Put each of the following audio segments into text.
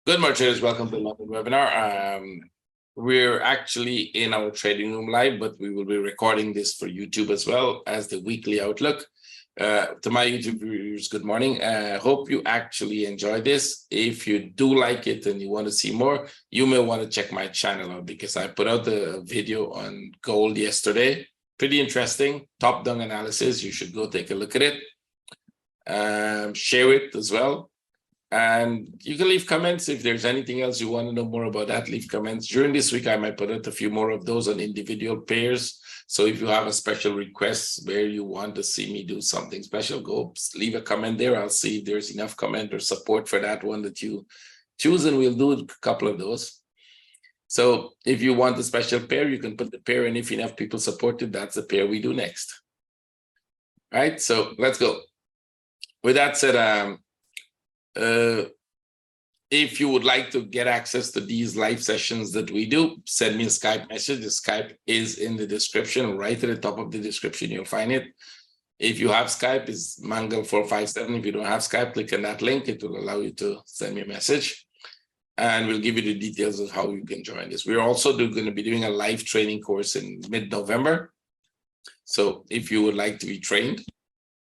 Good morning, traders. Welcome to the webinar. We're actually in our trading room live, but we will be recording this for YouTube as well as the weekly outlook. To my YouTube viewers, good morning. Hope you actually enjoy this. If you do like it and you want to see more, you may want to check my channel out because I put out the video on gold yesterday. Pretty interesting, top-down analysis. You should go take a look at it. Share it as well. And you can leave comments if there's anything else you want to know more about that. Leave comments. During this week, I might put out a few more of those on individual pairs. So if you have a special request where you want to see me do something special, go leave a comment there. I'll see if there's enough comment or support for that one that you choose, and we'll do a couple of those. So if you want a special pair, you can put the pair, and if enough people support it, that's the pair we do next. All right, so let's go. With that said, if you would like to get access to these live sessions that we do, send me a Skype message. The Skype is in the description, right at the top of the description, you'll find it. If you have Skype, it's Mangal457. If you don't have Skype, click on that link. It will allow you to send me a message, and we'll give you the details of how you can join this. We're also going to be doing a live training course in mid-November. So if you would like to be trained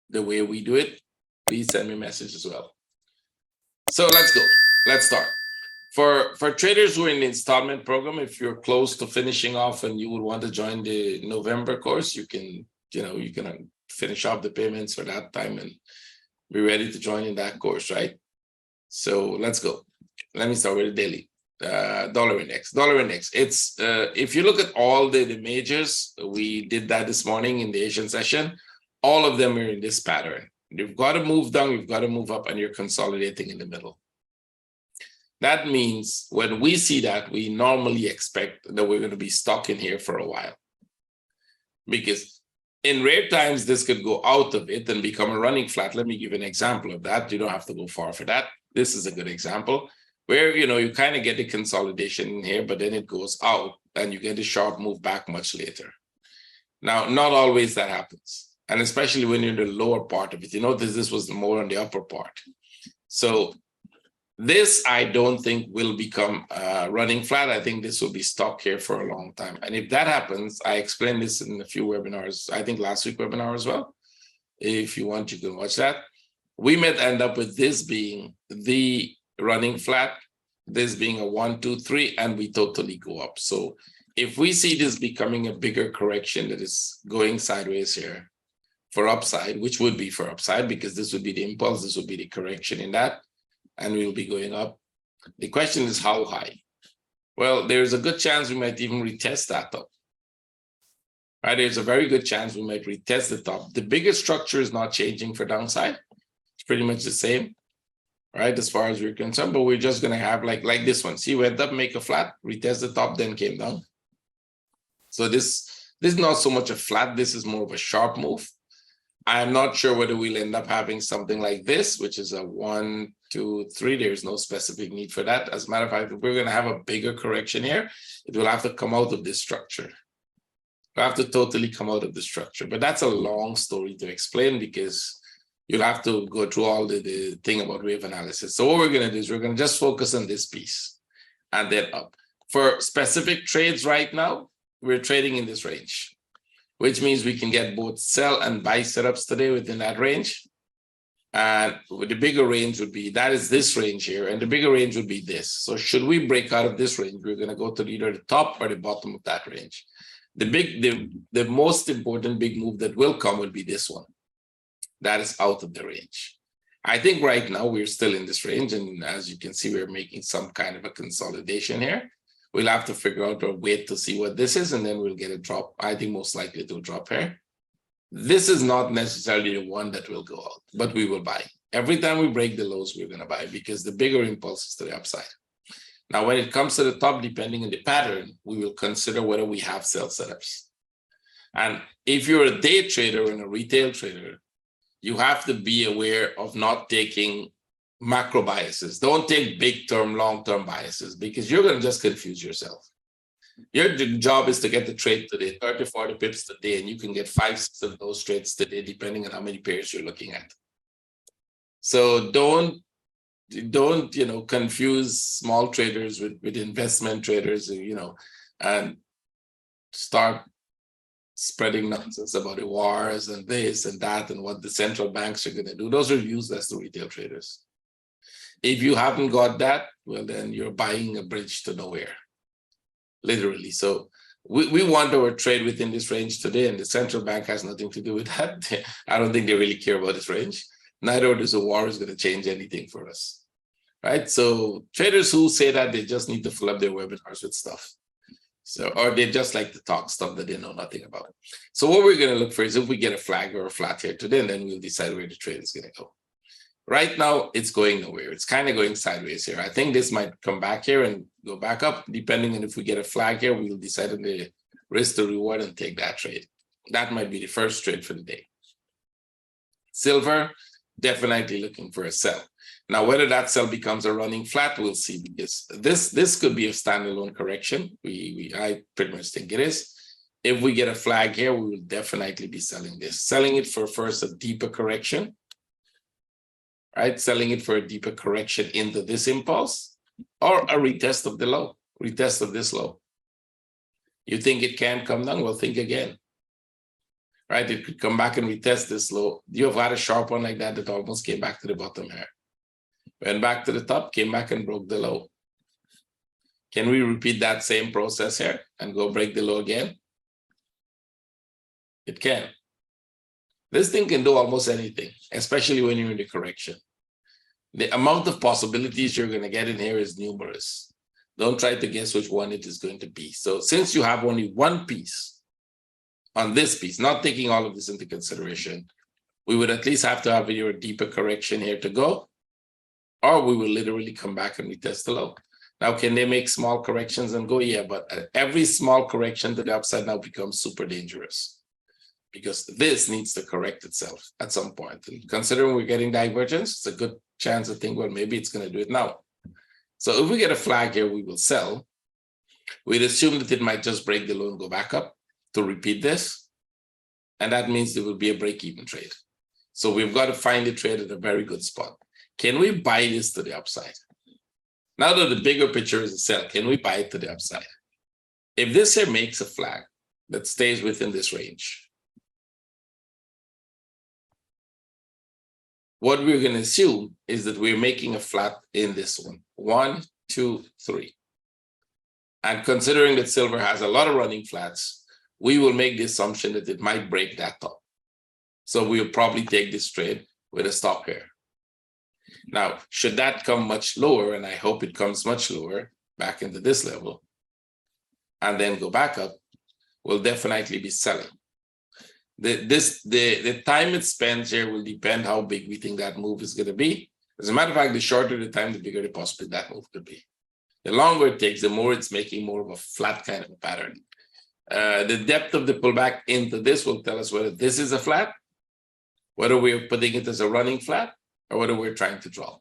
the way we do it, please send me a message as well. So let's go. Let's start. For traders who are in the installment program, if you're close to finishing off and you would want to join the November course, you can finish off the payments for that time and be ready to join in that course, right? So let's go. Let me start with the daily dollar index. Dollar index. It's if you look at all the majors, we did that this morning in the Asian session. All of them are in this pattern. You've got to move down, you've got to move up, and you're consolidating in the middle. That means when we see that, we normally expect that we're going to be stuck in here for a while. Because in rare times, this could go out of it and become a running flat. Let me give an example of that. You don't have to go far for that. This is a good example where, you kind of get the consolidation in here, but then it goes out and you get a sharp move back much later. Now, not always that happens. And especially when you're in the lower part of it, this was more on the upper part. So this, I don't think will become running flat. I think this will be stuck here for a long time. And if that happens, I explained this in a few webinars, I think last week webinar as well. If you want, you can watch that. We might end up with this being the running flat, this being a 1, 2, 3, and we totally go up. So if we see this becoming a bigger correction that is going sideways here, for upside, which would be for upside because this would be the impulse, this would be the correction in that, and we'll be going up. The question is how high? Well, there's a good chance we might even retest that top. Right? There's a very good chance we might retest the top. The bigger structure is not changing for downside. It's pretty much the same, right? As far as we're concerned, but we're just going to have like this one. See, went up, make a flat, retest the top, then came down. So this is not so much a flat. This is more of a sharp move. I'm not sure whether we'll end up having something like this, which is a 1, 2, 3. There's no specific need for that. As a matter of fact, if we're going to have a bigger correction here, it will have to come out of this structure. We'll have to totally come out of the structure. But that's a long story to explain because you'll have to go through all the thing about wave analysis. So what we're going to do is we're going to just focus on this piece and then up. For specific trades right now, we're trading in this range, which means we can get both sell and buy setups today within that range. And the bigger range would be, that is this range here, and the bigger range would be this. So should we break out of this range, we're going to go to either the top or the bottom of that range. The most important big move that will come would be this one. That is out of the range. I think right now we're still in this range, and as you can see, we're making some kind of a consolidation here. We'll have to figure out or wait to see what this is, and then we'll get a drop. I think most likely to drop here. This is not necessarily the one that will go out, but we will buy. Every time we break the lows, we're going to buy because the bigger impulse is to the upside. Now, when it comes to the top, depending on the pattern, we will consider whether we have sell setups. And if you're a day trader and a retail trader, you have to be aware of not taking macro biases. Don't take big term, long-term biases because you're going to just confuse yourself. Your job is to get the trade today, 30, 40 pips today, and you can get 5, 6 of those trades today, depending on how many pairs you're looking at. So don't don't, confuse small traders with investment traders, and start spreading nonsense about the wars and this and that and what the central banks are going to do. Those are useless to retail traders. If you haven't got that, well, then you're buying a bridge to nowhere, literally. So we want our trade within this range today, and the central bank has nothing to do with that. I don't think they really care about this range. Neither does a war is going to change anything for us, right? So traders who say that, they just need to fill up their webinars with stuff. So, or they just like to talk stuff that they know nothing about. So what we're going to look for is if we get a flag or a flat here today, and then we'll decide where the trade is going to go. Right now, it's going nowhere. It's kind of going sideways here. I think this might come back here and go back up. Depending on if we get a flag here, we'll decide on the risk to reward and take that trade. That might be the first trade for the day. Silver, definitely looking for a sell. Now, whether that sell becomes a running flat, we'll see, because this could be a standalone correction. I pretty much think it is. If we get a flag here, we will definitely be selling this. Selling it for first a deeper correction, right? Selling it for a deeper correction into this impulse, or a retest of the low, retest of this low. You think it can come down? Well, think again, right? It could come back and retest this low. You have had a sharp one like that that almost came back to the bottom here. Went back to the top, came back and broke the low. Can we repeat that same process here and go break the low again? It can. This thing can do almost anything, especially when you're in the correction. The amount of possibilities you're going to get in here is numerous. Don't try to guess which one it is going to be. So since you have only one piece on this piece, not taking all of this into consideration, we would at least have to have your deeper correction here to go, or we will literally come back and retest the low. Now, can they make small corrections and go? Yeah, but every small correction to the upside now becomes super dangerous, because this needs to correct itself at some point. And considering we're getting divergence, it's a good chance to think, well, maybe it's going to do it now. So if we get a flag here, we will sell. We'd assume that it might just break the low and go back up to repeat this. And that means it will be a break-even trade. So we've got to find the trade at a very good spot. Can we buy this to the upside? Now that the bigger picture is a sell, can we buy it to the upside? If this here makes a flag that stays within this range, what we're going to assume is that we're making a flat in this one. 1, 2, 3. And considering that silver has a lot of running flats, we will make the assumption that it might break that top. So we'll probably take this trade with a stop here. Now, should that come much lower, and I hope it comes much lower back into this level, and then go back up, we'll definitely be selling. The time it spends here will depend how big we think that move is going to be. As a matter of fact, the shorter the time, the bigger the possibility that move could be. The longer it takes, the more it's making more of a flat kind of a pattern. The depth of the pullback into this will tell us whether this is a flat, whether we're putting it as a running flat, or whether we're trying to draw.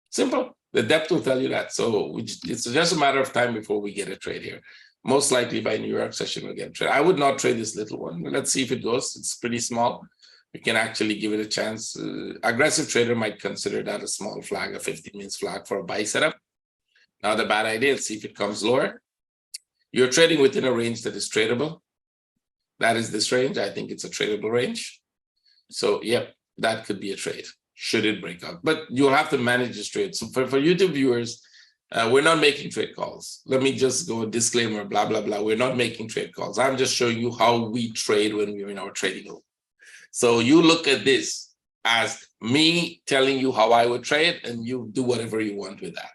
Simple. The depth will tell you that. So it's just a matter of time before we get a trade here. Most likely by New York session, we'll get a trade. I would not trade this little one. Let's see if it goes. It's pretty small. We can actually give it a chance. Aggressive trader might consider that a small flag, a 15 minutes flag for a buy setup. Not a bad idea. Let's see if it comes lower. You're trading within a range that is tradable. That is this range. I think it's a tradable range. So, yep, that could be a trade, should it break out. But you'll have to manage this trade. So for YouTube viewers, we're not making trade calls. Let me just go disclaimer, blah, blah, blah. We're not making trade calls. I'm just showing you how we trade when we're in our trading room. So you look at this as me telling you how I would trade, and you do whatever you want with that.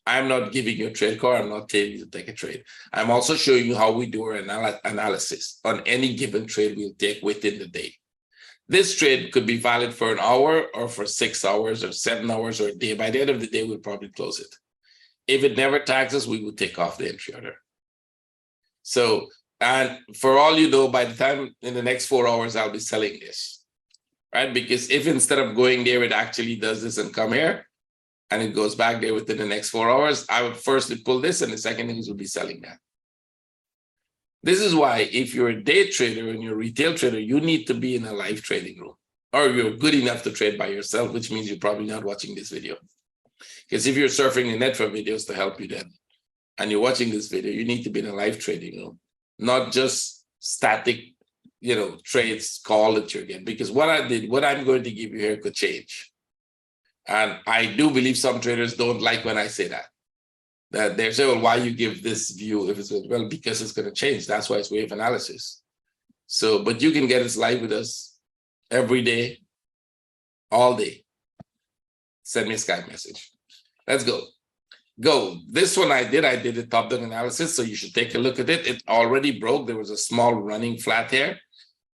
I'm not giving you a trade call. I'm not telling you to take a trade. I'm also showing you how we do our analysis on any given trade we'll take within the day. This trade could be valid for an hour or for 6 hours or 7 hours or a day. By the end of the day, we'll probably close it. If it never tags us, we will take off the entry order. So, and for all you know, by the time in the next 4 hours, I'll be selling this, right? Because if instead of going there, it actually does this and come here, and it goes back there within the next 4 hours, I would firstly pull this, and the second thing is we'll be selling that. This is why if you're a day trader and you're a retail trader, you need to be in a live trading room. or you're good enough to trade by yourself, which means you're probably not watching this video. Because if you're surfing the net for videos to help you then, and you're watching this video, you need to be in a live trading room, not just static, trades call that you're getting. Because what I'm going to give you here could change. And I do believe some traders don't like when I say that. That they say, well, why you give this view if it's well, because it's going to change. That's why it's wave analysis. So, but you can get us live with us every day, all day. Send me a Skype message. Let's go. This one I did a top-down analysis, so you should take a look at it. It already broke. There was a small running flat here.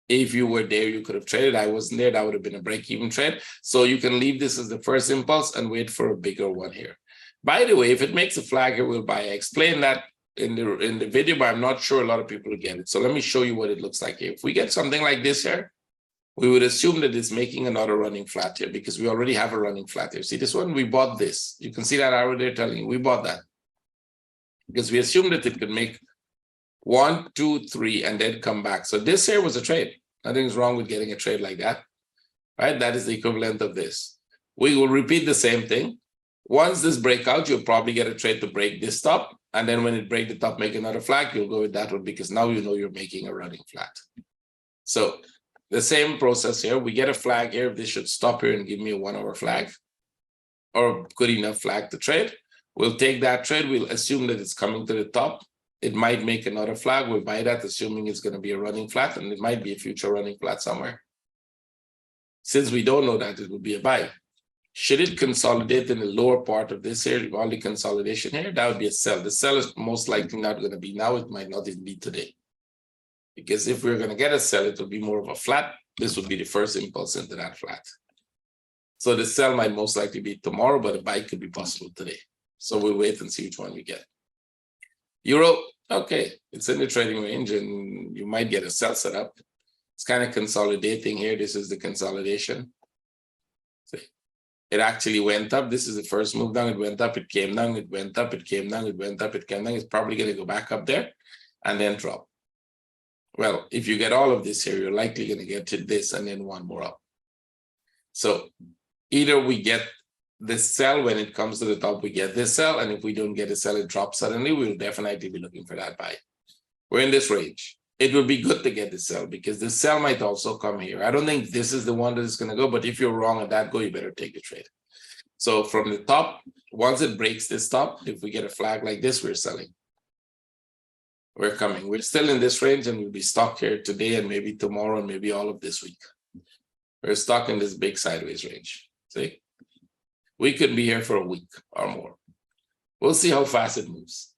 If you were there, you could have traded. I wasn't there. That would have been a break-even trade. So you can leave this as the first impulse and wait for a bigger one here. By the way, if it makes a flag here, we'll buy. I explained that in the video, but I'm not sure a lot of people get it. So let me show you what it looks like here. If we get something like this here, we would assume that it's making another running flat here because we already have a running flat here. See this one? We bought this. You can see that arrow there telling you we bought that because we assumed that it could make 1, 2, 3, and then come back. So this here was a trade. Nothing's wrong with getting a trade like that, right? That is the equivalent of this. We will repeat the same thing. Once this breakout, you'll probably get a trade to break this top. And then when it breaks the top, make another flag, you'll go with that one because now you know you're making a running flat. So the same process here. We get a flag here. This should stop here and give me a 1 hour flag or good enough flag to trade. We'll take that trade. We'll assume that it's coming to the top. It might make another flag. We'll buy that, assuming it's going to be a running flat, and it might be a future running flat somewhere. Since we don't know that, it will be a buy. Should it consolidate in the lower part of this here, all the consolidation here, that would be a sell. The sell is most likely not going to be now. It might not even be today. Because if we're going to get a sell, it will be more of a flat. This would be the first impulse into that flat. So the sell might most likely be tomorrow, but a buy could be possible today. So we'll wait and see which one we get. Euro, okay, it's in the trading range and you might get a sell set up. It's kind of consolidating here. This is the consolidation. See, it actually went up. This is the first move down. It went up, it came down, it went up, it came down, it went up, it came down. It's probably going to go back up there and then drop. Well, if you get all of this here, you're likely going to get to this and then one more up. So either we get this sell when it comes to the top, we get this sell. And if we don't get a sell, it drops suddenly, we'll definitely be looking for that buy. We're in this range. It would be good to get the sell because the sell might also come here. I don't think this is the one that is going to go, but if you're wrong at that go, you better take the trade. So from the top, once it breaks this top, if we get a flag like this, we're selling. We're coming. We're still in this range and we'll be stuck here today and maybe tomorrow and maybe all of this week. We're stuck in this big sideways range. See? We could be here for a week or more. We'll see how fast it moves.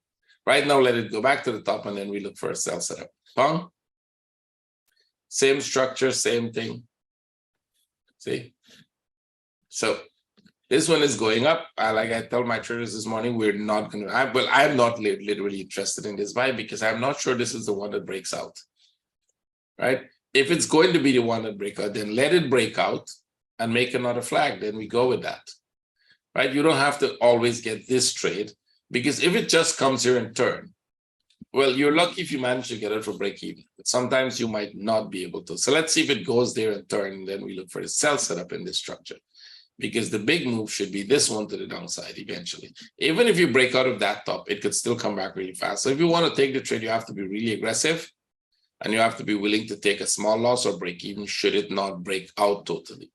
Right now, let it go back to the top and then we look for a sell setup. Pong. Same structure, same thing. See? So this one is going up. Like I told my traders this morning, we're not going to, well, I'm not literally interested in this buy because I'm not sure this is the one that breaks out, right? If it's going to be the one that breaks out, then let it break out and make another flag. Then we go with that, right? You don't have to always get this trade because if it just comes here and turn, well, you're lucky if you manage to get it for break even, but sometimes you might not be able to. So let's see if it goes there and turn, and then we look for the sell setup in this structure. Because the big move should be this one to the downside eventually. Even if you break out of that top, it could still come back really fast. So if you want to take the trade, you have to be really aggressive and you have to be willing to take a small loss or break even should it not break out totally.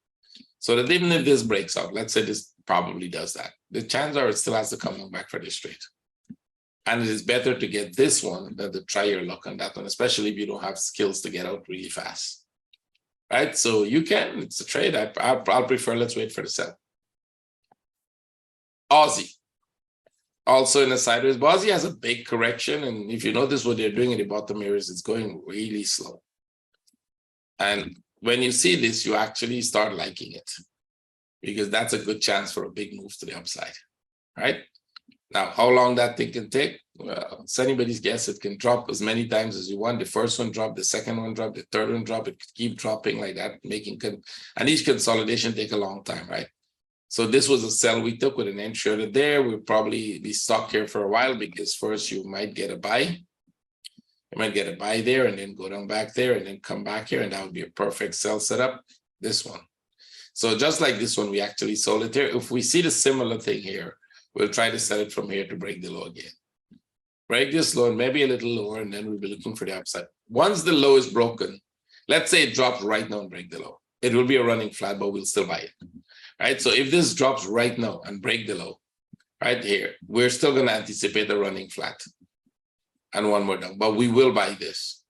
So that even if this breaks out, let's say this probably does that, the chances are it still has to come back for this trade. And it is better to get this one than to try your luck on that one, especially if you don't have skills to get out really fast. Right, so you can, it's a trade. I'll prefer, let's wait for the sell. Aussie, also in a sideways, but Aussie has a big correction. And if you notice what they're doing at the bottom here is it's going really slow. And when you see this, you actually start liking it because that's a good chance for a big move to the upside, right? Now, how long that thing can take? Well, it's anybody's guess. It can drop as many times as you want. The first one dropped, the second one dropped, the third one dropped. It could keep dropping like that, and each consolidation take a long time, right? So this was a sell we took with an entry order there. We'll probably be stuck here for a while because first you might get a buy. You might get a buy there and then go down back there and then come back here, and that would be a perfect sell setup. This one, So just like this one, we actually sold it here. If we see the similar thing here, we'll try to sell it from here to break the low again. Break this low and maybe a little lower, and then we'll be looking for the upside. Once the low is broken, let's say it drops right now and break the low. It will be a running flat, but we'll still buy it. Right? So if this drops right now and break the low, right here, we're still going to anticipate a running flat and one more down, but we will buy this.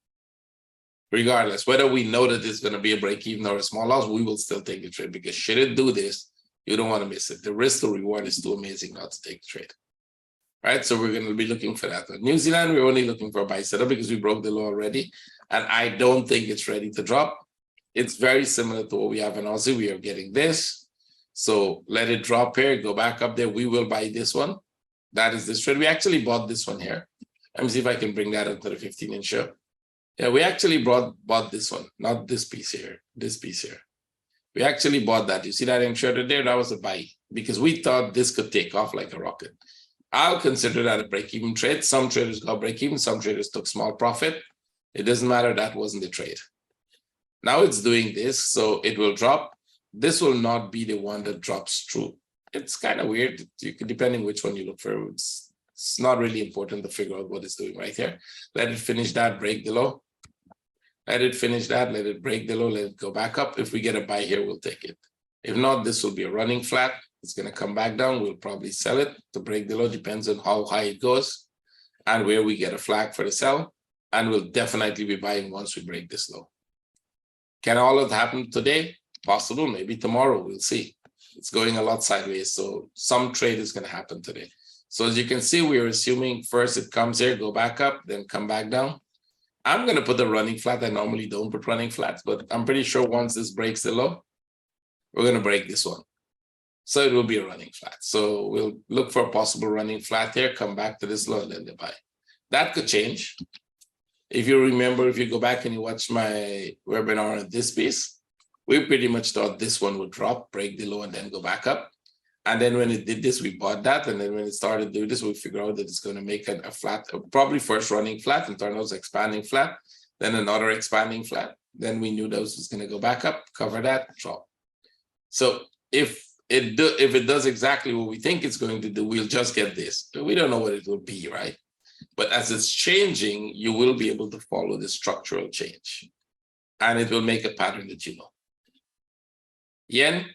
Regardless, whether we know that it's going to be a break even or a small loss, we will still take the trade, because should it do this, you don't want to miss it. The risk to reward is too amazing not to take the trade. Right, so we're going to be looking for that. New Zealand, we're only looking for a buy setup because we broke the low already, and I don't think it's ready to drop. It's very similar to what we have in Aussie. We are getting this, so let it drop here, go back up there. We will buy this one. That is this trade. We actually bought this one here. Let me see if I can bring that up to the 15-inch here. Yeah, we actually bought this one, not this piece here. This piece here. We actually bought that. You see that insured there? That was a buy because we thought this could take off like a rocket. I'll consider that a break-even trade. Some traders got break-even, some traders took small profit. It doesn't matter, that wasn't the trade. Now it's doing this, so it will drop. This will not be the one that drops through. It's kind of weird, depending which one you look for. It's not really important to figure out what it's doing right here. Let it finish that, break the low. Let it finish that, let it break the low, let it go back up. If we get a buy here, we'll take it. If not, this will be a running flat. It's going to come back down. We'll probably sell it to break the low. Depends on how high it goes and where we get a flag for the sell. And we'll definitely be buying once we break this low. Can all of that happen today? Possible. Maybe tomorrow. We'll see. It's going a lot sideways. So some trade is going to happen today. So as you can see, we're assuming first it comes here, go back up, then come back down. I'm going to put a running flat. I normally don't put running flats, but I'm pretty sure once this breaks the low, we're going to break this one. So it will be a running flat. So we'll look for a possible running flat here, come back to this low, and then they buy. That could change. If you remember, if you go back and you watch my webinar on this piece, we pretty much thought this one would drop, break the low, and then go back up. And then when it did this, we bought that. And then when it started doing this, we figured out that it's going to make a flat, probably first running flat, and turn out it's expanding flat, then another expanding flat. Then we knew those was going to go back up, cover that, drop. So if it does exactly what we think it's going to do, we'll just get this. We don't know what it will be, right? But as it's changing, you will be able to follow the structural change. And it will make a pattern that you know. Yen,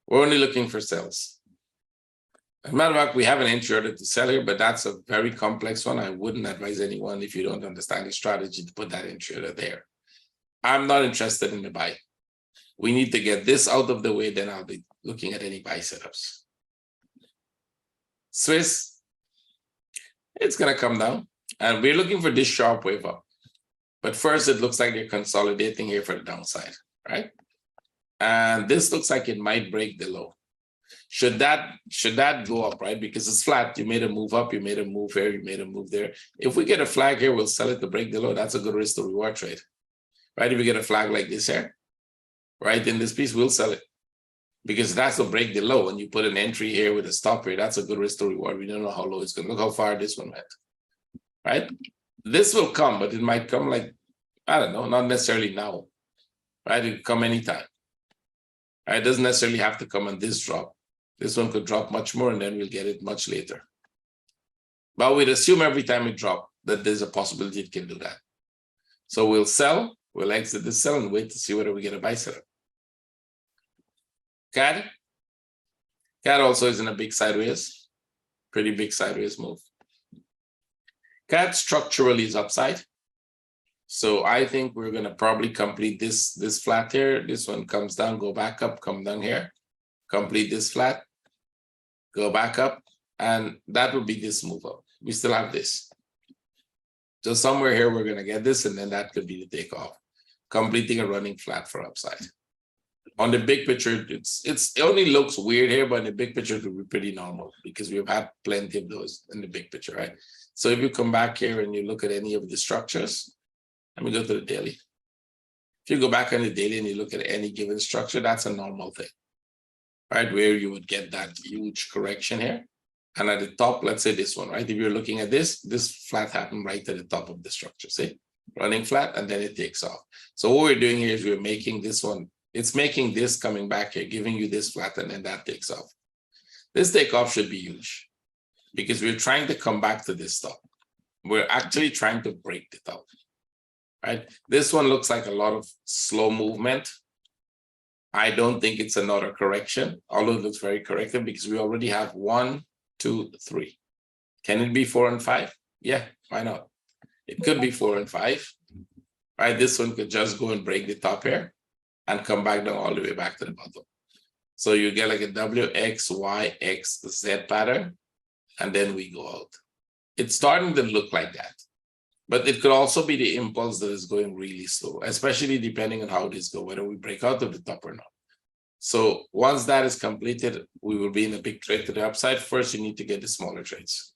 we're only looking for sells. As a matter of fact, we have an entry order to sell here, but that's a very complex one. I wouldn't advise anyone, if you don't understand the strategy, to put that entry order there. I'm not interested in the buy. We need to get this out of the way, then I'll be looking at any buy setups. Swiss, it's going to come down, and we're looking for this sharp wave up. But first, it looks like they're consolidating here for the downside, right? And this looks like it might break the low. Should that go up, right? Because it's flat, you made a move up, you made a move here, you made a move there. If we get a flag here, we'll sell it to break the low. That's a good risk to reward trade, right? If we get a flag like this here, right, in this piece, we'll sell it because that's to break the low. And you put an entry here with a stop here, that's a good risk to reward. We don't know how low it's going to look, how far this one went, right? This will come, but it might come like, I don't know, not necessarily now, right? It could come anytime. Right? It doesn't necessarily have to come on this drop. This one could drop much more, and then we'll get it much later. But we'd assume every time it drops that there's a possibility it can do that. So we'll sell. We'll exit the sell and wait to see whether we get a buy setup. CAD. CAD also is in a big sideways, pretty big sideways move. CAD structurally is upside. So I think we're going to probably complete this flat here. This one comes down, go back up, come down here, complete this flat, go back up, and that will be this move up. We still have this. So somewhere here, we're going to get this, and then that could be the takeoff, completing a running flat for upside. On the big picture, it only looks weird here, but in the big picture, it will be pretty normal because we've had plenty of those in the big picture, right? So if you come back here and you look at any of the structures, let me go to the daily. If you go back on the daily and you look at any given structure, that's a normal thing, right? Where you would get that huge correction here. And at the top, let's say this one, right? If you're looking at this flat happened right at the top of the structure, see? Running flat, and then it takes off. So what we're doing here is we're making this one It's making this coming back here, giving you this flat, and then that takes off. This takeoff should be huge because we're trying to come back to this top. We're actually trying to break the top, right? This one looks like a lot of slow movement. I don't think it's another correction, although it looks very corrective because we already have 1, 2, 3. Can it be 4 and 5? Yeah, why not? It could be 4 and 5, right? This one could just go and break the top here and come back down all the way back to the bottom. So you get like a W, X, Y, X, Z pattern, and then we go out. It's starting to look like that. But it could also be the impulse that is going really slow, especially depending on how this goes, whether we break out of the top or not. So once that is completed, we will be in a big trade to the upside. First, you need to get the smaller trades.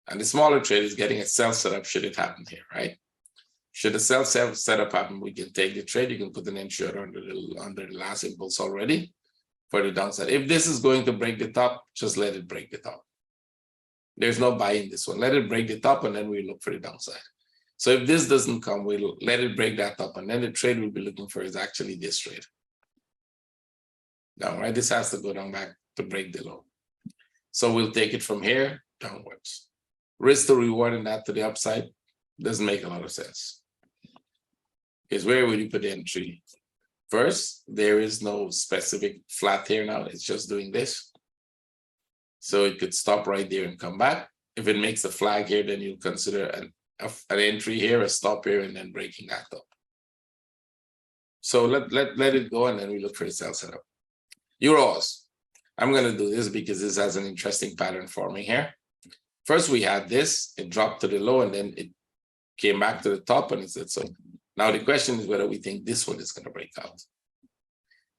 And the smaller trade is getting a sell setup should it happen here, right? Should the sell setup happen, we can take the trade. You can put an entry under the last impulse already for the downside. If this is going to break the top, just let it break the top. There's no buy in this one. Let it break the top and then we look for the downside. So if this doesn't come, we'll let it break that top and then the trade we'll be looking for is actually this trade. Now, right, this has to go down back to break the low. So we'll take it from here downwards. Risk to reward in that to the upside doesn't make a lot of sense. Because where would you put the entry? First, there is no specific flat here now. It's just doing this. So it could stop right there and come back. If it makes a flag here, then you'll consider an entry here, a stop here, and then breaking that up. So let it go, and then we look for a sell setup. Euros. I'm going to do this because this has an interesting pattern forming here. First, we had this. It dropped to the low, and then it came back to the top, and it said so. Now the question is whether we think this one is going to break out.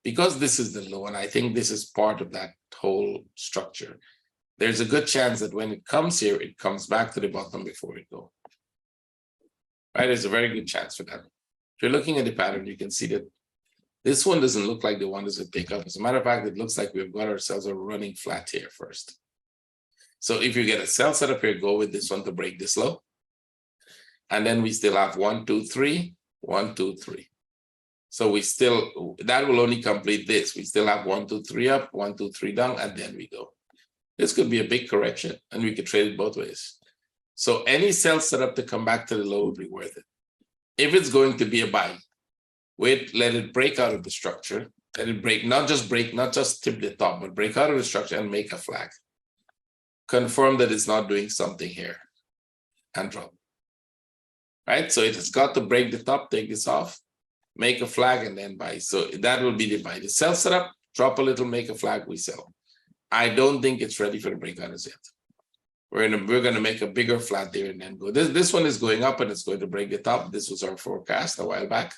Because this is the low, and I think this is part of that whole structure, there's a good chance that when it comes here, it comes back to the bottom before it goes. Right? There's a very good chance for that. If you're looking at the pattern, you can see that this one doesn't look like the one that's going to pick up. As a matter of fact, it looks like we've got ourselves a running flat here first. So if you get a sell setup here, go with this one to break this low. And then we still have 1, 2, 3, 1, 2, 3. So we still, that will only complete this. We still have 1, 2, 3 up, 1, 2, 3 down, and then we go. This could be a big correction, and we could trade it both ways. So any sell setup to come back to the low would be worth it. If it's going to be a buy, wait, let it break out of the structure. Let it break, not just tip the top, but break out of the structure and make a flag. Confirm that it's not doing something here and drop. Right? So it has got to break the top, take this off, make a flag, and then buy. So that will be the buy. The sell setup, drop a little, make a flag, we sell. I don't think it's ready for the breakout as yet. We're going to make a bigger flat there and then go. This one is going up and it's going to break the top. This was our forecast a while back.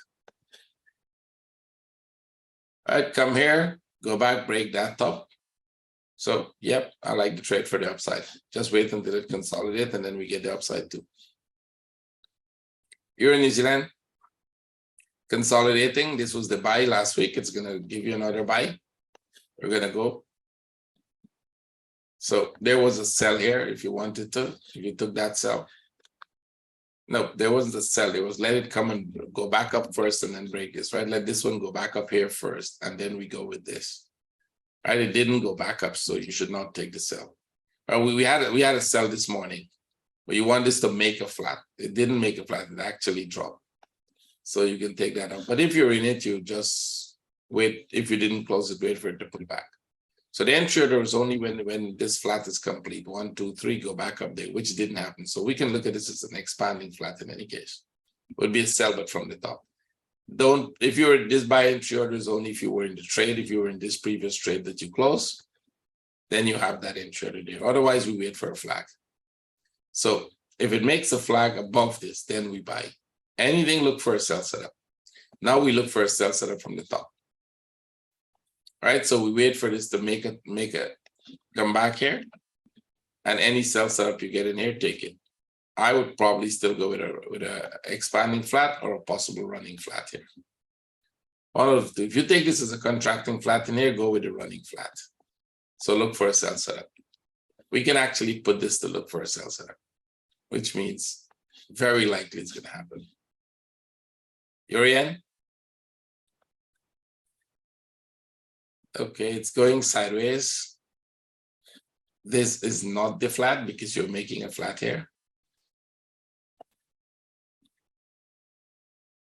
All right, come here, go back, break that top. So, yep, I like the trade for the upside. Just wait until it consolidates and then we get the upside too. Euro New Zealand, consolidating. This was the buy last week. It's going to give you another buy. We're going to go. So there was a sell here if you wanted to, if you took that sell. No, there wasn't a sell. It was let it come and go back up first and then break this, right? Let this one go back up here first, and then we go with this. Right? It didn't go back up, so you should not take the sell. We had a sell this morning, but you want this to make a flat. It didn't make a flat, it actually dropped. So you can take that out. But if you're in it, you just wait. If you didn't close it, wait for it to pull back. So the entry order is only when this flat is complete. 1, 2, 3, go back up there, which didn't happen. So we can look at this as an expanding flat in any case. It would be a sell, but from the top. If you're this buy entry order is only if you were in the trade, if you were in this previous trade that you close, then you have that entry order there. Otherwise, we wait for a flag. So if it makes a flag above this, then we buy. Anything, look for a sell setup. Now we look for a sell setup from the top. Right, so we wait for this to make a come back here, and any sell setup you get in here, take it. I would probably still go with a expanding flat or a possible running flat here. One of the two. If you take this as a contracting flat in here, go with a running flat. So look for a sell setup. We can actually put this to look for a sell setup, which means very likely it's going to happen. You're in. Okay, it's going sideways. This is not the flat because you're making a flat here.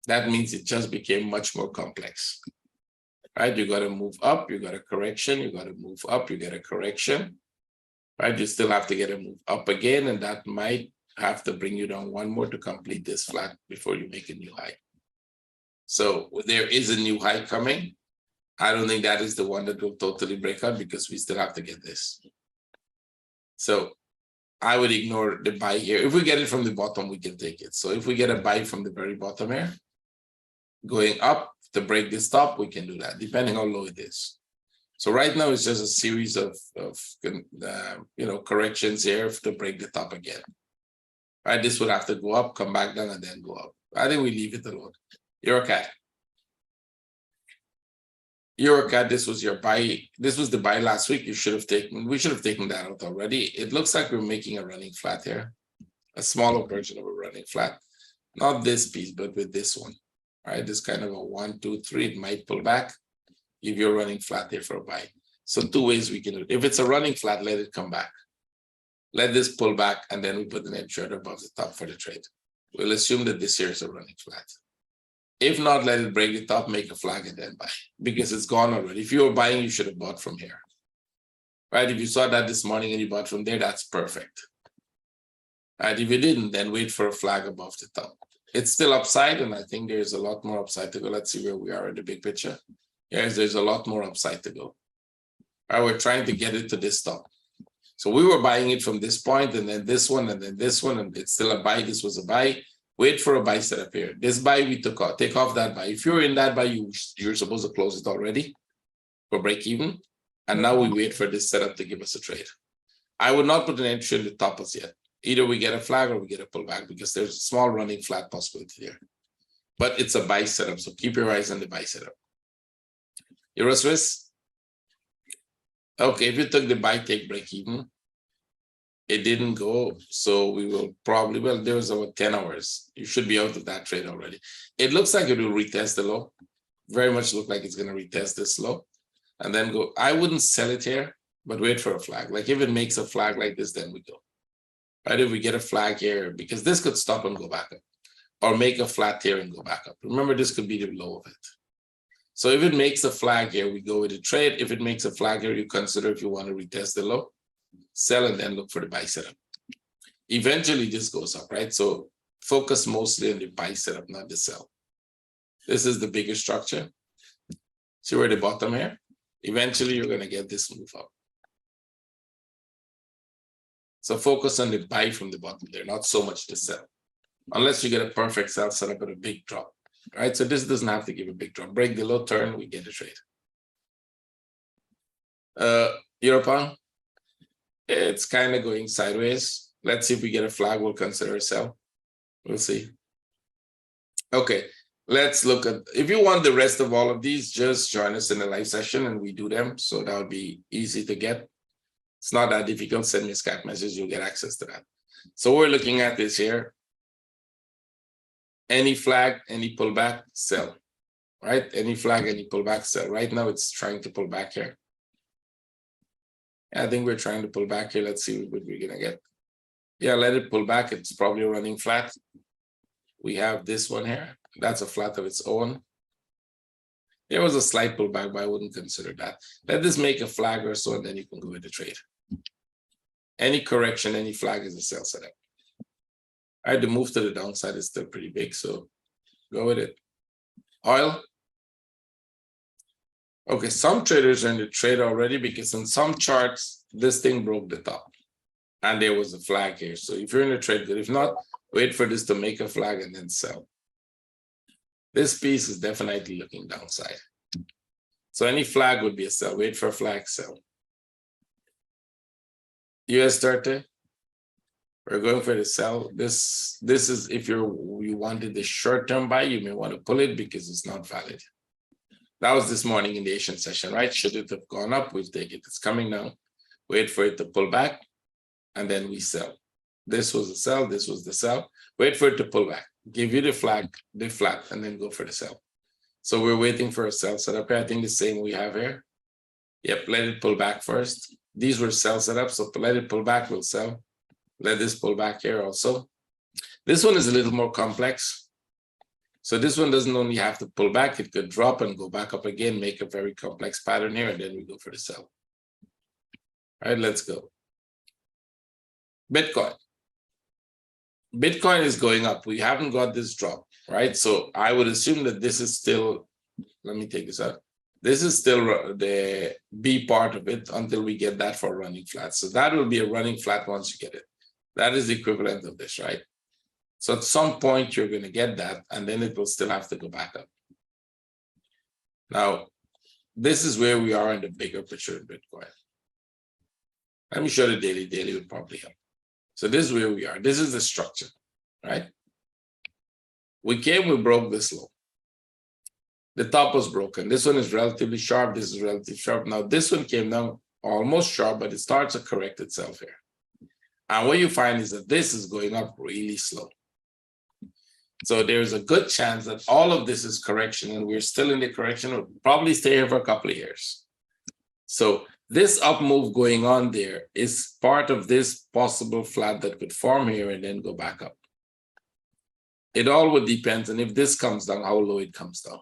That means it just became much more complex. Right? You got to move up, you got a correction, you got to move up, you get a correction. Right? You still have to get a move up again, and that might have to bring you down one more to complete this flat before you make a new high. So there is a new high coming. I don't think that is the one that will totally break out because we still have to get this. So I would ignore the buy here. If we get it from the bottom, we can take it. So if we get a buy from the very bottom here, going up to break this top, we can do that, depending how low it is. So right now, it's just a series of corrections here to break the top again. Right, this would have to go up, come back down, and then go up. I think we leave it alone. You're a cat. This was your buy. This was the buy last week. We should have taken that out already. It looks like we're making a running flat here, a smaller version of a running flat. Not this piece, but with this one. All right, this kind of a 1, 2, 3. It might pull back. Give you a running flat there for a buy. So two ways we can do it. If it's a running flat, let it come back. Let this pull back, and then we put an edge short above the top for the trade. We'll assume that this here is a running flat. If not, let it break the top, make a flag, and then buy, because it's gone already. If you were buying, you should have bought from here. Right? If you saw that this morning and you bought from there, that's perfect. Right? If you didn't, then wait for a flag above the top. It's still upside, and I think there's a lot more upside to go. Let's see where we are in the big picture. Yes, there's a lot more upside to go. All right, we're trying to get it to this top. So we were buying it from this point, and then this one, and then this one, and it's still a buy. This was a buy. Wait for a buy setup here. This buy we took off, take off that buy. If you're in that buy, you're supposed to close it already for break even. And now we wait for this setup to give us a trade. I would not put an entry in the top as yet. Either we get a flag or we get a pullback, because there's a small running flat possibility there. But it's a buy setup, so keep your eyes on the buy setup. Euro Swiss. Okay, if you took the buy, take break even. It didn't go, so we will probably, well, there was about 10 hours. You should be out of that trade already. It looks like it will retest the low. Very much look like it's going to retest this low and then go. I wouldn't sell it here, but wait for a flag. Like if it makes a flag like this, then we go. Right, if we get a flag here, because this could stop and go back up, or make a flat here and go back up. Remember, this could be the low of it. So if it makes a flag here, we go with a trade. If it makes a flag here, you consider if you want to retest the low. Sell and then look for the buy setup. Eventually this goes up, right? So focus mostly on the buy setup, not the sell. This is the bigger structure. See where the bottom here? Eventually you're going to get this move up. So focus on the buy from the bottom there, not so much the sell. Unless you get a perfect sell setup at a big drop, right? So this doesn't have to give a big drop. Break the low, turn, we get a trade. Europe. It's kind of going sideways. Let's see if we get a flag. We'll consider a sell. We'll see. Okay, let's look at, if you want the rest of all of these, just join us in the live session and we do them. So that would be easy to get. It's not that difficult. Send me a Skype message. You'll get access to that. So we're looking at this here. Any flag, any pullback, sell. Right? Any flag, any pullback, sell. Right now it's trying to pull back here. I think we're trying to pull back here. Let's see what we're going to get. Yeah, let it pull back. It's probably running flat. We have this one here. That's a flat of its own. There was a slight pullback, but I wouldn't consider that. Let this make a flag or so, and then you can go with the trade. Any correction, any flag is a sell setup. All right, the move to the downside is still pretty big, so go with it. Oil. Okay, some traders are in the trade already because in some charts, this thing broke the top and there was a flag here. So if you're in the trade, good. If not, wait for this to make a flag and then sell. This piece is definitely looking downside. So any flag would be a sell. Wait for a flag, sell. US 30, we're going for the sell. This is if you wanted the short-term buy, you may want to pull it because it's not valid. That was this morning in the Asian session, right? Should it have gone up, we'll take it. It's coming now. Wait for it to pull back, and then we sell. This was the sell, this was the sell. Wait for it to pull back. Give you the flag, the flat, and then go for the sell. So we're waiting for a sell setup here. I think the same we have here. Yep, let it pull back first. These were sell setups, so let it pull back, we'll sell. Let this pull back here also. This one is a little more complex. So this one doesn't only have to pull back, it could drop and go back up again, make a very complex pattern here, and then we go for the sell. All right, let's go. Bitcoin. Bitcoin is going up. We haven't got this drop, right? So I would assume that this is still, let me take this out. This is still the B part of it until we get that for running flat. So that will be a running flat once you get it. That is the equivalent of this, right? So at some point you're going to get that, and then it will still have to go back up. Now, this is where we are in the bigger picture in Bitcoin. Let me show the daily. Daily would probably help. So this is where we are. This is the structure, right? We broke this low. The top was broken. This one is relatively sharp. This is relatively sharp. Now, this one came down almost sharp, but it starts to correct itself here. And what you find is that this is going up really slow. So there's a good chance that all of this is correction, and we're still in the correction. We'll probably stay here for a couple of years. So this up move going on there is part of this possible flat that could form here and then go back up. It all would depend on if this comes down, how low it comes down,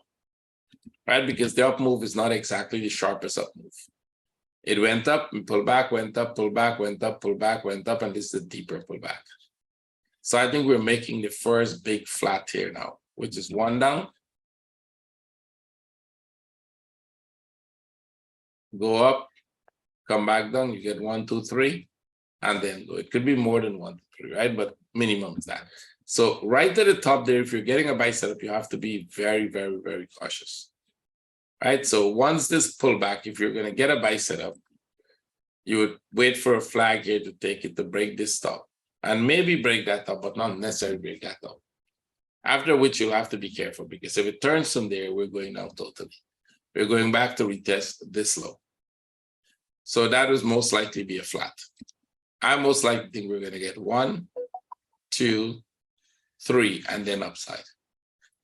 right? Because the up move is not exactly the sharpest up move. It went up and pulled back, went up, pulled back, went up, pulled back, went up, and this is a deeper pullback. So I think we're making the first big flat here now, which is one down. Go up, come back down, you get 1, 2, 3, and then go. It could be more than 1, 2, 3, right? But minimum is that. So right at the top there, if you're getting a buy setup, you have to be very, very, very cautious, right? So once this pullback, if you're going to get a buy setup, you would wait for a flag here to take it to break this top and maybe break that top, but not necessarily break that top. After which you'll have to be careful, because if it turns from there, we're going down totally. We're going back to retest this low. So that would most likely be a flat. I most likely think we're going to get 1, 2, 3, and then upside.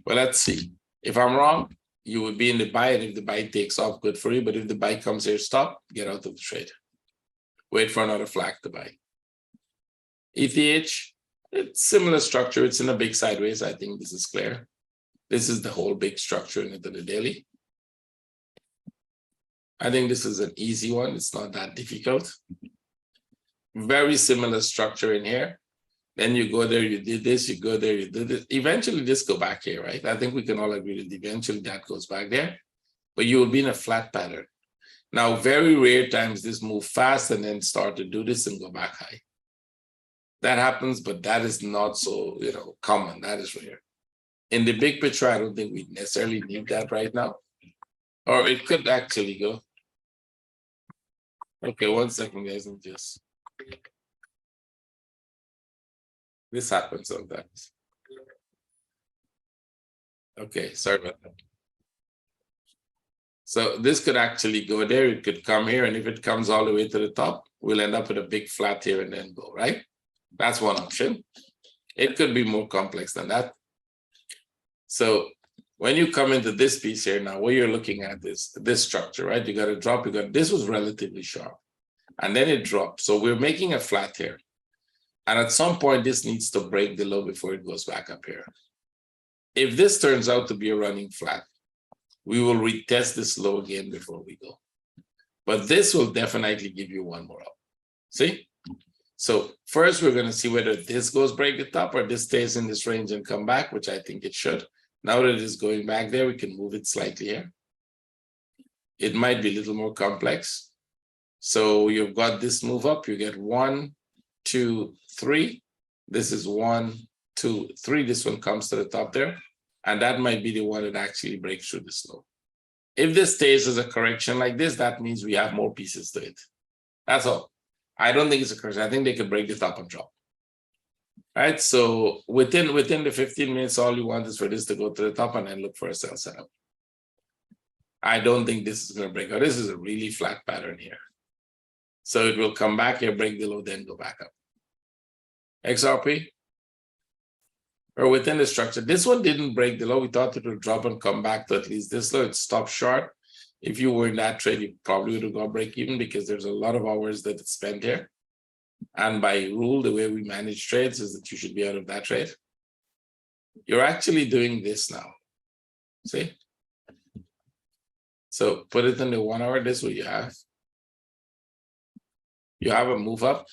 Well, let's see. If I'm wrong, you would be in the buy, and if the buy takes off, good for you. But if the buy comes here, stop, get out of the trade. Wait for another flag to buy. ETH, it's similar structure. It's in a big sideways. I think this is clear. This is the whole big structure into the daily. I think this is an easy one. It's not that difficult. Very similar structure in here. Then you go there, you did this, you go there, you did it. Eventually this go back here, right? I think we can all agree that eventually that goes back there, but you will be in a flat pattern. Now, very rare times this move fast and then start to do this and go back high. That happens, but that is not so, common. That is rare. In the big picture, I don't think we necessarily need that right now. Or it could actually go. Okay, 1 second, guys. This happens sometimes. Okay, sorry about that. So this could actually go there. It could come here. And if it comes all the way to the top, we'll end up with a big flat here and then go, right? That's one option. It could be more complex than that. So when you come into this piece here now, what you're looking at is this structure, right? You got to drop. This was relatively sharp. And then it dropped. So we're making a flat here. And at some point, this needs to break the low before it goes back up here. If this turns out to be a running flat, we will retest this low again before we go. But this will definitely give you one more up. See? So first, we're going to see whether this goes break the top or this stays in this range and come back, which I think it should. Now that it is going back there, we can move it slightly here. It might be a little more complex. So you've got this move up. You get 1, 2, 3. This is 1, 2, 3. This one comes to the top there. And that might be the one that actually breaks through this low. If this stays as a correction like this, that means we have more pieces to it. That's all. I don't think it's a correction. I think they could break the top and drop. All right. So within the 15 minutes, all you want is for this to go to the top and then look for a sell setup. I don't think this is going to break out. This is a really flat pattern here. So it will come back here, break the low, then go back up. XRP, or within the structure. This one didn't break the low. We thought it would drop and come back to at least this low. It stopped short. If you were in that trade, you probably would have got break even because there's a lot of hours that it's spent here. And by rule, the way we manage trades is that you should be out of that trade. You're actually doing this now. See? So put it in the 1 hour, this is what you have. You have a move up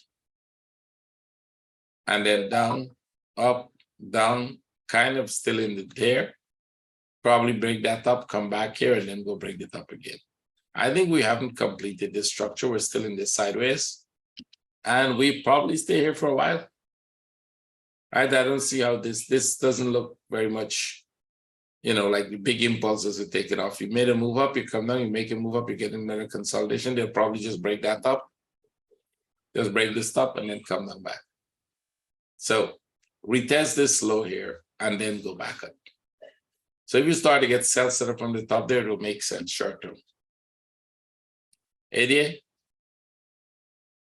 and then down, up, down, kind of still in the there. Probably break that up, come back here, and then go break it up again. I think we haven't completed this structure. We're still in this sideways. And we probably stay here for a while. Right? I don't see how this doesn't look very much, you know, like the big impulses to take it off. You made a move up, you come down, you make a move up, you get another consolidation. They'll probably just break that up. Just break this up and then come down back. So retest this low here and then go back up. So if you start to get sell set up on the top there, it'll make sense short term. 88.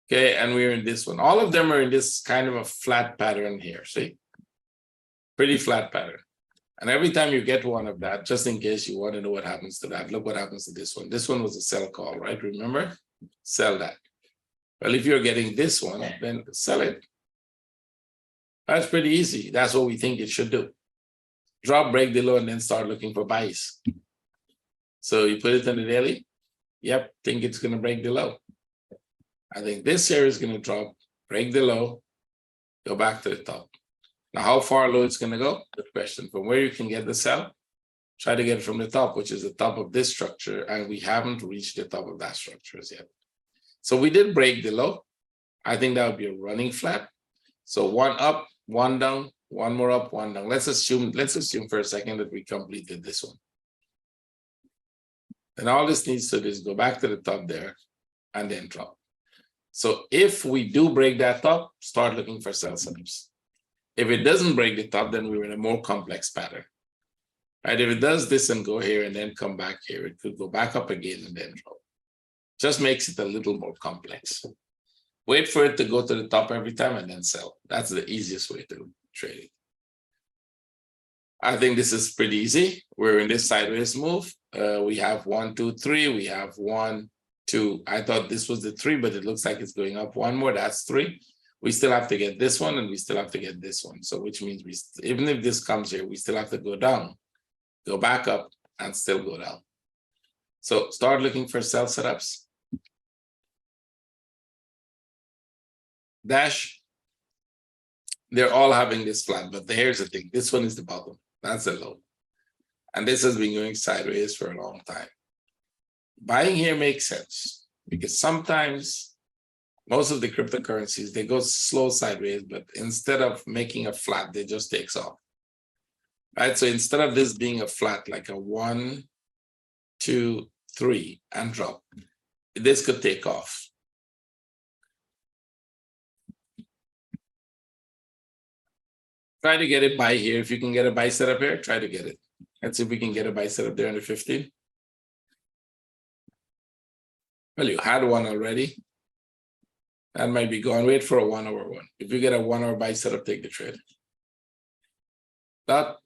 Okay, and we're in this one. All of them are in this kind of a flat pattern here, see? Pretty flat pattern. And every time you get one of that, just in case you want to know what happens to that, look what happens to this one. This one was a sell call, right? Remember? Sell that. Well, if you're getting this one, then sell it. That's pretty easy. That's what we think it should do. Drop, break the low, and then start looking for buys. So you put it in the daily. Yep, think it's going to break the low. I think this here is going to drop, break the low, go back to the top. Now, how far low it's going to go? Good question. From where you can get the sell, try to get it from the top, which is the top of this structure, and we haven't reached the top of that structure as yet. So we did break the low. I think that would be a running flat. So one up, one down, one more up, one down. Let's assume for a second that we completed this one. And all this needs to do is go back to the top there and then drop. So if we do break that top, start looking for sell setups. If it doesn't break the top, then we're in a more complex pattern. Right? If it does this and go here and then come back here, it could go back up again and then drop. Just makes it a little more complex. Wait for it to go to the top every time and then sell. That's the easiest way to trade it. I think this is pretty easy. We're in this sideways move. We have 1, 2, 3. We have 1, 2. I thought this was the 3, but it looks like it's going up one more. That's 3. We still have to get this one and we still have to get this one. So which means even if this comes here, we still have to go down, go back up and still go down. So start looking for sell setups. Dash, they're all having this flat, but here's the thing. This one is the bottom. That's the low. And this has been going sideways for a long time. Buying here makes sense because sometimes most of the cryptocurrencies, they go slow sideways, but instead of making a flat, they just takes off. Right? So instead of this being a flat, like a 1, 2, 3 and drop, this could take off. Try to get it buy here. If you can get a buy setup here, try to get it. Let's see if we can get a buy setup there in the 15. Well, you had one already. That might be gone. Wait for a 1 hour one. If you get a 1 hour buy setup, take the trade. Well,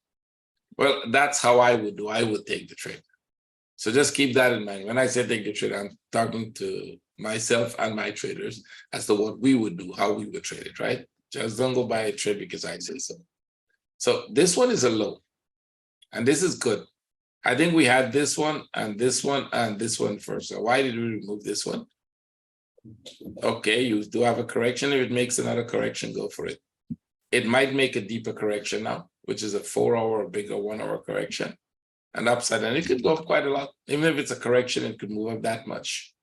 that's how I would do. I would take the trade. So just keep that in mind. When I say take the trade, I'm talking to myself and my traders as to what we would do, how we would trade it, right? Just don't go buy a trade because I say so. So this one is a low. And this is good. I think we had this one and this one and this one first. So why did we remove this one? Okay, you do have a correction. If it makes another correction, go for it. It might make a deeper correction now, which is a 4 hour or bigger 1 hour correction. And upside, and it could go up quite a lot. Even if it's a correction, it could move up that much.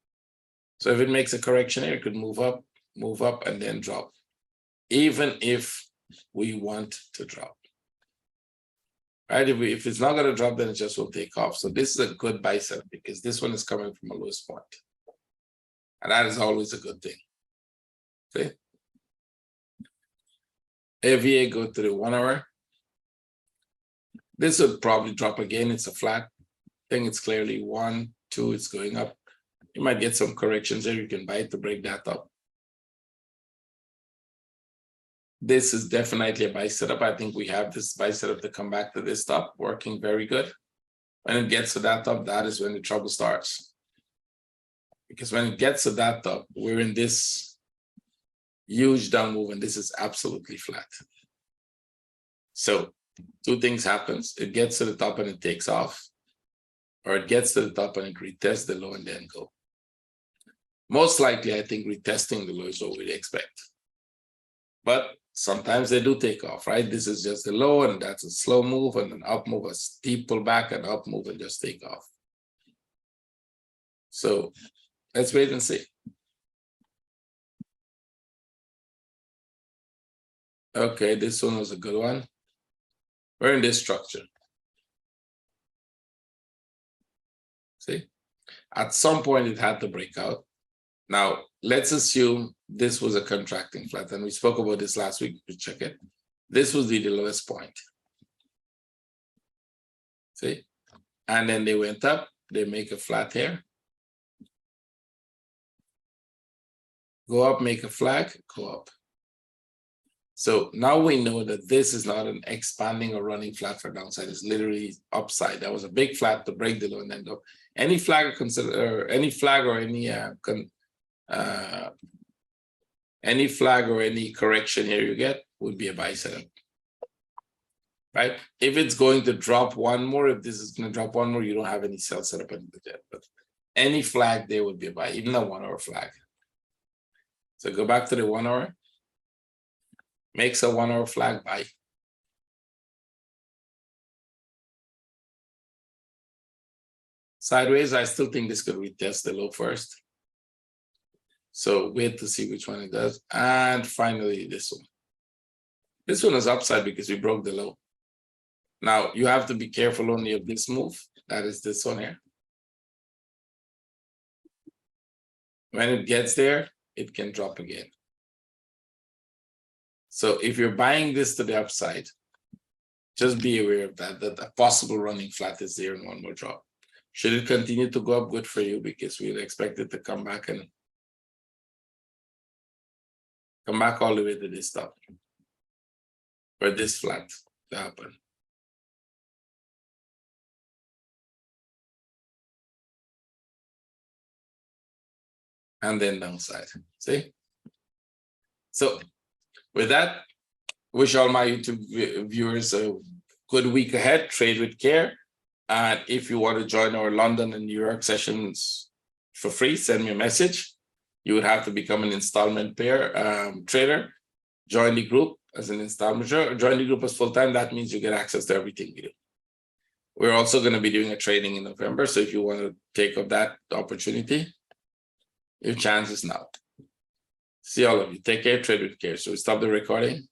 So if it makes a correction here, it could move up, and then drop. Even if we want to drop. Right? If it's not going to drop, then it just will take off. So this is a good buy setup because this one is coming from a lowest point. And that is always a good thing. Okay. AVA, go to the 1 hour. This would probably drop again. It's a flat. I think it's clearly 1, 2, it's going up. You might get some corrections there. You can buy it to break that up. This is definitely a buy setup. I think we have this buy setup to come back to this top, working very good. When it gets to that top, that is when the trouble starts. Because when it gets to that top, we're in this huge down move, and this is absolutely flat. So two things happens. It gets to the top and it takes off, or it gets to the top and it retests the low and then go. Most likely, I think retesting the low is what we'd expect. But sometimes they do take off, right? This is just the low, and that's a slow move, and an up move, a steep pullback, and up move, and just take off. So let's wait and see. Okay, this one was a good one. We're in this structure. See, at some point it had to break out. Now, let's assume this was a contracting flat, and we spoke about this last week to check it. This was the lowest point. See, and then they went up, they make a flat here. Go up, make a flag, go up. So now we know that this is not an expanding or running flat for downside. It's literally upside. That was a big flat to break the low and end up. Any flag or any flag or any correction here you get would be a buy setup, right? If it's going to drop one more, if this is going to drop one more, you don't have any sell setup in the jet. But any flag there would be a buy, even a 1 hour flag. So go back to the 1 hour. Makes a 1 hour flag buy. Sideways, I still think this could retest the low first. So wait to see which one it does. And finally, this one. This one is upside because we broke the low. Now, you have to be careful only of this move. That is this one here. When it gets there, it can drop again. So if you're buying this to the upside, just be aware of that a possible running flat is there in one more drop. Should it continue to go up, good for you, because we'd expect it to come back and come back all the way to this top for this flat to happen. And then downside, see? So with that, wish all my YouTube viewers a good week ahead. Trade with care. And if you want to join our London and New York sessions for free, send me a message. You would have to become an installment pair trader. Join the group as an installment trader. Join the group as full-time. That means you get access to everything we do. We're also going to be doing a training in November. So if you want to take up that opportunity, your chance is now. See all of you. Take care, trade with care. So we stop the recording.